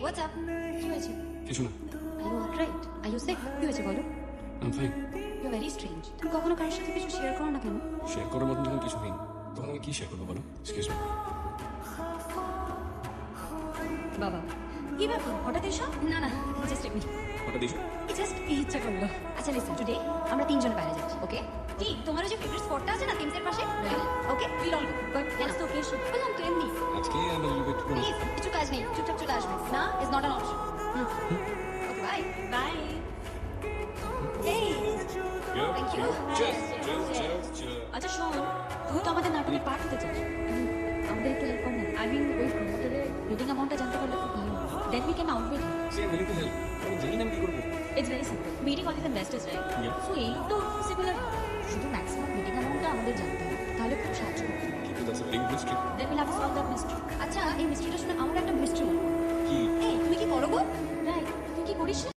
What's up? কি হয়েছে? কিছু না। Are you alright? Are you sick? কি হয়েছে বলো? I am fine. You very strange. তুমি কখনো কারোর সাথে কিছু শেয়ার করো না কেন? শেয়ার করার মতন যখন কিছু নেই তখন আমি কি শেয়ার করবো বলো? Excuse me. বাবা, কি ব্যাপার হঠাৎ এসব? না না, জাস্ট এমনি, হঠাৎ এসো। জাস্ট ইচ্ছা করলো। আচ্ছা লিসেন, টুডে আমরা তিনজন বাইরে যাচ্ছি, ওকে? কি তোমার যে ফেভারিট স্পটটা আছে না টিমসের পাশে, okay will all go, but what's the occasion? বললাম তো এমনি। আজকে আমি লিভ ইট। প্লিজ, কিছু কাজ নেই, চুপচাপ চলে আসবে না, is not an option. Okay bye bye. এই থ্যাংক ইউ। আচ্ছা শোন, তুই তো আমাদের নাটকের পার্ট হতে চাস, আমাদের একটু হেল্প কর না। আই মিন ওই প্রমোটারের মিটিং অ্যামাউন্টটা জানতে পারলে খুব ভালো। Then we can out with. আমি জানি না আমি কি করবো। It's very simple, meeting all investors right? Yeah. So এই তো সিমিলার, শুধু ম্যাক্সিমাম মিটিং অ্যামাউন্টটা আমাদের জানতে হবে, তাহলে খুব সাহায্য হবে। কিন্তু that's a big mystery. Then will have to solve that mystery. আচ্ছা এই মিস্ট্রিটা শুনে আমার একটা মিস্ট্রি মনে হয়। কি? এই তুমি কি করো গো? রাইট, তুই কি করিস?